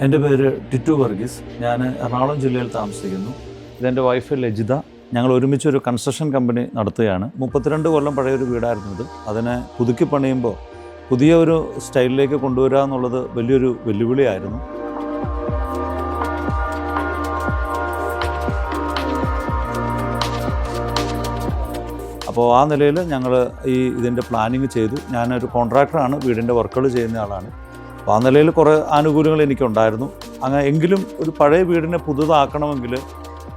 എൻ്റെ പേര് ടിറ്റു വർഗീസ്. ഞാൻ എറണാകുളം ജില്ലയിൽ താമസിക്കുന്നു. ഇതെൻ്റെ വൈഫ് ലജിത. ഞങ്ങൾ ഒരുമിച്ച് ഒരു കൺസ്ട്രക്ഷൻ കമ്പനി നടത്തുകയാണ്. 32 കൊല്ലം പഴയൊരു വീടായിരുന്നു ഇത്. അതിനെ പുതുക്കി പണിയുമ്പോൾ പുതിയ ഒരു സ്റ്റൈലിലേക്ക് കൊണ്ടുവരിക എന്നുള്ളത് വലിയൊരു വെല്ലുവിളിയായിരുന്നു. അപ്പോൾ ആ നിലയിൽ ഞങ്ങൾ ഇതിൻ്റെ പ്ലാനിങ് ചെയ്തു. ഞാനൊരു കോൺട്രാക്ടറാണ്, വീടിൻ്റെ വർക്കുകൾ ചെയ്യുന്ന ആളാണ്. അപ്പോൾ ആ നിലയിൽ കുറേ ആനുകൂല്യങ്ങൾ എനിക്കുണ്ടായിരുന്നു. അങ്ങനെ എങ്കിലും ഒരു പഴയ വീടിനെ പുതുതാക്കണമെങ്കിൽ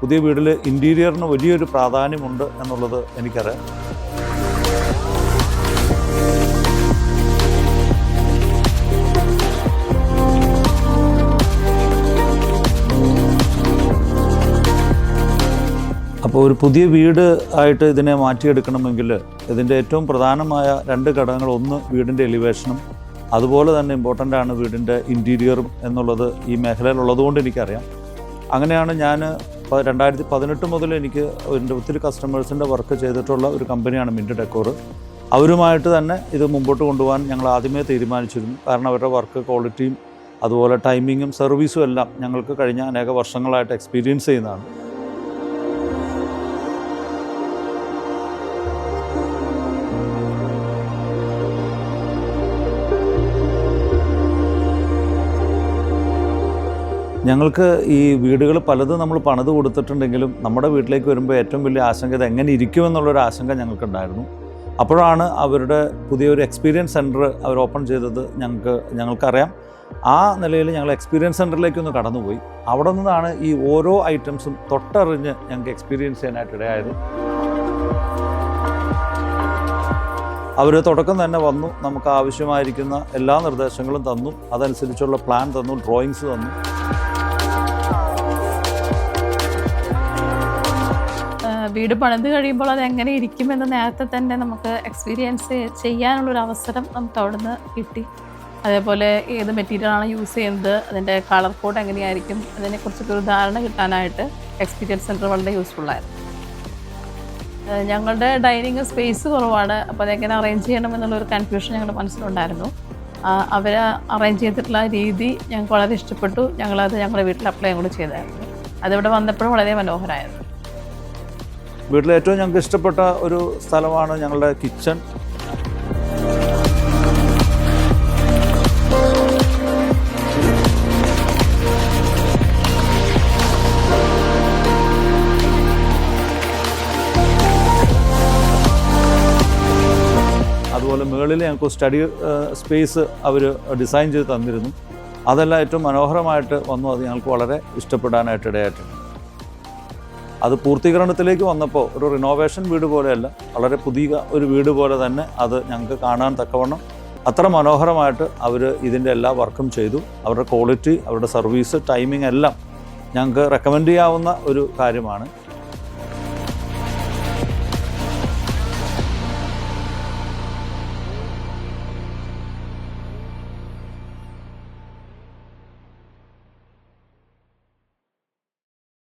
പുതിയ വീട്ടിൽ ഇൻറ്റീരിയറിന് വലിയൊരു പ്രാധാന്യമുണ്ട് എന്നുള്ളത് എനിക്കറിയാം. അപ്പോൾ ഒരു പുതിയ വീട് ആയിട്ട് ഇതിനെ മാറ്റിയെടുക്കണമെങ്കിൽ ഇതിൻ്റെ ഏറ്റവും പ്രധാനമായ 2 ഘടകങ്ങൾ, ഒന്ന് വീടിൻ്റെ എലിവേഷനും, അതുപോലെ തന്നെ ഇമ്പോർട്ടൻ്റ് ആണ് വീടിൻ്റെ ഇൻറ്റീരിയറും എന്നുള്ളത് ഈ മേഖലയിലുള്ളതുകൊണ്ട് എനിക്കറിയാം. അങ്ങനെയാണ് ഞാൻ 2018 മുതൽ എനിക്ക് എൻ്റെ ഒത്തിരി കസ്റ്റമേഴ്സിൻ്റെ വർക്ക് ചെയ്തിട്ടുള്ള ഒരു കമ്പനിയാണ് മിൻറ്റ് ഡെക്കോർ. അവരുമായിട്ട് തന്നെ ഇത് മുമ്പോട്ട് കൊണ്ടുപോകാൻ ഞങ്ങൾ ആദ്യമേ തീരുമാനിച്ചിരുന്നു. കാരണം അവരുടെ വർക്ക് ക്വാളിറ്റിയും അതുപോലെ ടൈമിങ്ങും സർവീസും എല്ലാം ഞങ്ങൾക്ക് കഴിഞ്ഞ അനേക വർഷങ്ങളായിട്ട് എക്സ്പീരിയൻസ് ചെയ്യുന്നതാണ്. ഞങ്ങൾക്ക് ഈ വീടുകൾ പലതും നമ്മൾ പണിത് കൊടുത്തിട്ടുണ്ടെങ്കിലും നമ്മുടെ വീട്ടിലേക്ക് വരുമ്പോൾ ഏറ്റവും വലിയ ആശങ്ക ഇത് എങ്ങനെ ഇരിക്കുമെന്നുള്ളൊരു ആശങ്ക ഞങ്ങൾക്കുണ്ടായിരുന്നു. അപ്പോഴാണ് അവരുടെ പുതിയൊരു എക്സ്പീരിയൻസ് സെൻറ്റർ അവർ ഓപ്പൺ ചെയ്തത് ഞങ്ങൾക്കറിയാം. ആ നിലയിൽ ഞങ്ങൾ എക്സ്പീരിയൻസ് സെൻറ്ററിലേക്കൊന്ന് കടന്നുപോയി. അവിടെ നിന്നാണ് ഈ ഓരോ ഐറ്റംസും തൊട്ടറിഞ്ഞ് ഞങ്ങൾക്ക് എക്സ്പീരിയൻസ് ചെയ്യാനായിട്ടിടയായത്. അവർ തുടക്കം തന്നെ വന്നു, നമുക്ക് ആവശ്യമായിരിക്കുന്ന എല്ലാ നിർദ്ദേശങ്ങളും തന്നു, അതനുസരിച്ചുള്ള പ്ലാൻ തന്നു, ഡ്രോയിങ്സ് തന്നു. വീട് പണിത് കഴിയുമ്പോൾ അത് എങ്ങനെ ഇരിക്കുമെന്ന് നേരത്തെ തന്നെ നമുക്ക് എക്സ്പീരിയൻസ് ചെയ്യാനുള്ളൊരു അവസരം നമുക്ക് അവിടുന്ന് കിട്ടി. അതേപോലെ ഏത് മെറ്റീരിയലാണ് യൂസ് ചെയ്യുന്നത്, അതിൻ്റെ കളർ കോഡ് എങ്ങനെയായിരിക്കും, അതിനെക്കുറിച്ചൊക്കെ ഒരു ധാരണ കിട്ടാനായിട്ട് എക്സ്പീരിയൻസ് സെൻറ്റർ വളരെ യൂസ്ഫുള്ളായിരുന്നു. ഞങ്ങളുടെ ഡൈനിങ് സ്പേസ് കുറവാണ്, അപ്പോൾ അതെങ്ങനെ അറേഞ്ച് ചെയ്യണമെന്നുള്ളൊരു കൺഫ്യൂഷൻ ഞങ്ങളുടെ മനസ്സിലുണ്ടായിരുന്നു. അവർ അറേഞ്ച് ചെയ്തിട്ടുള്ള രീതി ഞങ്ങൾക്ക് വളരെ ഇഷ്ടപ്പെട്ടു. ഞങ്ങളത് ഞങ്ങളുടെ വീട്ടിൽ അപ്ലൈ കൂടി ചെയ്തായിരുന്നു. അതിവിടെ വന്നപ്പോഴും വളരെ മനോഹരമായിരുന്നു. വീട്ടിൽ ഏറ്റവും ഞങ്ങൾക്ക് ഇഷ്ടപ്പെട്ട ഒരു സ്ഥലമാണ് ഞങ്ങളുടെ കിച്ചൺ. അതുപോലെ മുകളിൽ ഞങ്ങൾക്ക് സ്റ്റഡി സ്പേസ് അവർ ഡിസൈൻ ചെയ്ത് തന്നിരുന്നു. അതെല്ലാം ഏറ്റവും മനോഹരമായിട്ട് വന്നു. അത് ഞങ്ങൾക്ക് വളരെ ഇഷ്ടപ്പെടാനായിട്ട് ഇടയായിട്ടുണ്ട്. അത് പൂർത്തീകരണത്തിലേക്ക് വന്നപ്പോൾ ഒരു റിനോവേഷൻ വീട് പോലെയല്ല, വളരെ പുതിയ ഒരു വീട് പോലെ തന്നെ അത് ഞങ്ങൾക്ക് കാണാൻ തക്കവണ്ണം അത്ര മനോഹരമായിട്ട് അവർ ഇതിൻ്റെ എല്ലാ വർക്കും ചെയ്തു. അവരുടെ ക്വാളിറ്റി, അവരുടെ സർവീസ്, ടൈമിംഗ് എല്ലാം ഞങ്ങൾക്ക് റെക്കമെൻഡ് ചെയ്യാവുന്ന ഒരു കാര്യമാണ്.